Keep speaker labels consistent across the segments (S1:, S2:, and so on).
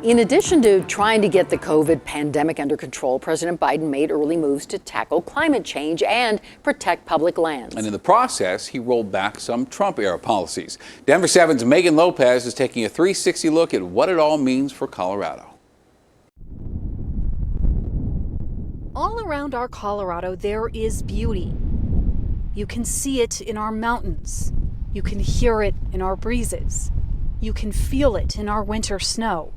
S1: In addition to trying to get the COVID pandemic under control, President Biden made early moves to tackle climate change and protect public lands.
S2: And in the process, he rolled back some Trump-era policies. Denver 7's Megan Lopez is taking a 360 look at what it all means for Colorado.
S3: All around our Colorado, there is beauty. You can see it in our mountains. You can hear it in our breezes. You can feel it in our winter snow.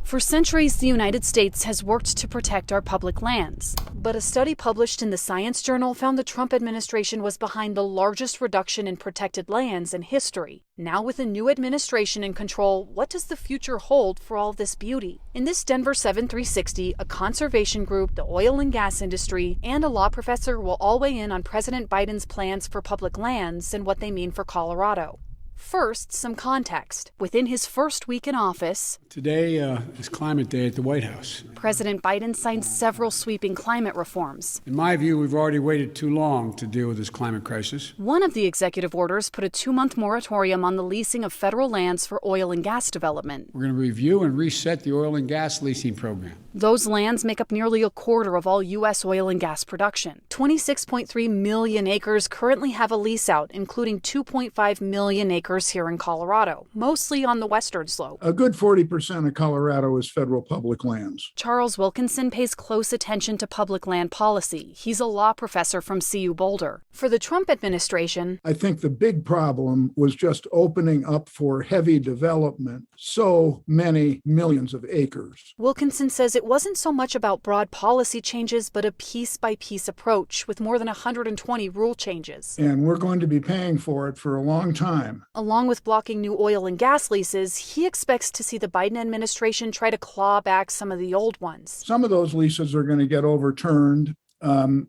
S3: For centuries, the United States has worked to protect our public lands. But a study published in the Science Journal found the Trump administration was behind the largest reduction in protected lands in history. Now, with a new administration in control, what does the future hold for all this beauty? In this Denver 7 360, a conservation group, the oil and gas industry, and a law professor will all weigh in on President Biden's plans for public lands and what they mean for Colorado. First, some context. Within his first week in office,
S4: today is Climate Day at the White House.
S3: President Biden signed several sweeping climate reforms.
S4: In my view, we've already waited too long to deal with this climate crisis.
S3: One of the executive orders put a 2-month moratorium on the leasing of federal lands for oil and gas development.
S4: We're going to review and reset the oil and gas leasing program.
S3: Those lands make up nearly a quarter of all U.S. oil and gas production. 26.3 million acres currently have a lease out, including 2.5 million acres here in Colorado, mostly on the western slope.
S5: A good 40% of Colorado is federal public lands.
S3: Charles Wilkinson pays close attention to public land policy. He's a law professor from CU Boulder. For the Trump administration,
S5: I think the big problem was just opening up for heavy development so many millions of acres.
S3: Wilkinson says it wasn't so much about broad policy changes, but a piece-by-piece approach with more than 120 rule changes.
S5: And we're going to be paying for it for a long time.
S3: Along with blocking new oil and gas leases, he expects to see the Biden administration try to claw back some of the old ones.
S5: Some of those leases are going to get overturned.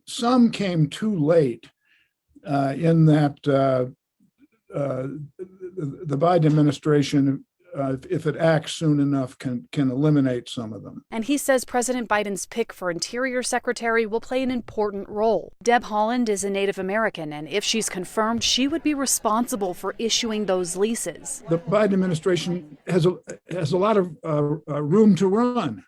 S5: Some came too late in that the Biden administration, if it acts soon enough, can eliminate some of them.
S3: And he says President Biden's pick for Interior Secretary will play an important role. Deb Haaland is a Native American, and if she's confirmed, she would be responsible for issuing those leases.
S5: The Biden administration has a lot of room to run.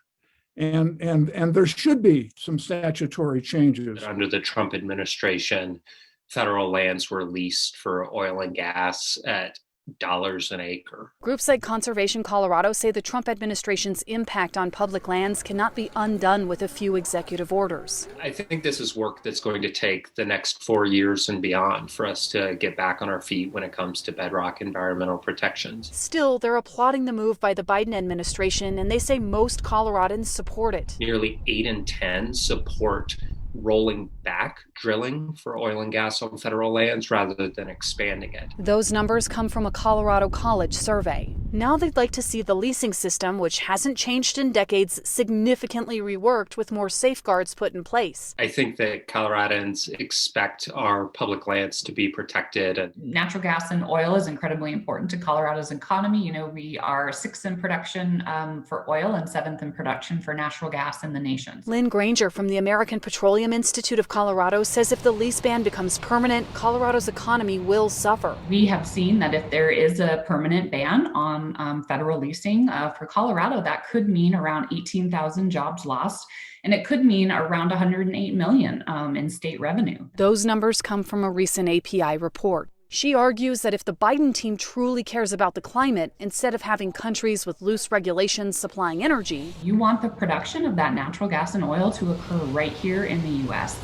S5: And there should be some statutory changes.
S6: Under the Trump administration, federal lands were leased for oil and gas at dollars an acre.
S3: Groups like Conservation Colorado say the Trump administration's impact on public lands cannot be undone with a few executive orders.
S6: I think this is work that's going to take the next 4 years and beyond for us to get back on our feet when it comes to bedrock environmental protections.
S3: Still, they're applauding the move by the Biden administration, and they say most Coloradans support it.
S6: Nearly 8 in 10 support rolling back drilling for oil and gas on federal lands rather than expanding it.
S3: Those numbers come from a Colorado college survey. Now they'd like to see the leasing system, which hasn't changed in decades, significantly reworked with more safeguards put in place.
S6: I think that Coloradans expect our public lands to be protected.
S7: Natural gas and oil is incredibly important to Colorado's economy. You know, we are 6th in production for oil and 7th in production for natural gas in the nation.
S3: Lynn Granger from the American Petroleum Institute of Colorado says if the lease ban becomes permanent, Colorado's economy will suffer.
S7: We have seen that if there is a permanent ban on federal leasing for Colorado, that could mean around 18,000 jobs lost, and it could mean around $108 million in state revenue.
S3: Those numbers come from a recent API report. She argues that if the Biden team truly cares about the climate, instead of having countries with loose regulations supplying energy,
S7: you want the production of that natural gas and oil to occur right here in the U.S.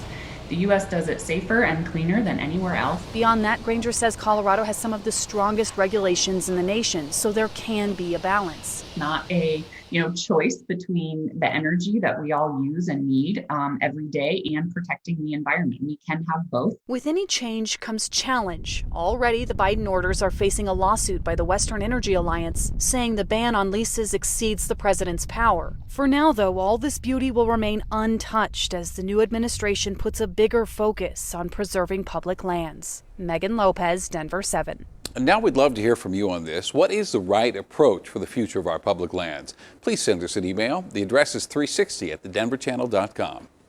S7: The U.S. does it safer and cleaner than anywhere else.
S3: Beyond that, Granger says Colorado has some of the strongest regulations in the nation, so there can be a balance.
S7: Not a choice between the energy that we all use and need every day and protecting the environment. We can have both.
S3: With any change comes challenge. Already, the Biden orders are facing a lawsuit by the Western Energy Alliance, saying the ban on leases exceeds the president's power. For now, though, all this beauty will remain untouched as the new administration puts a bigger focus on preserving public lands. Megan Lopez, Denver 7.
S2: And now we'd love to hear from you on this. What is the right approach for the future of our public lands? Please send us an email. The address is 360@thedenverchannel.com.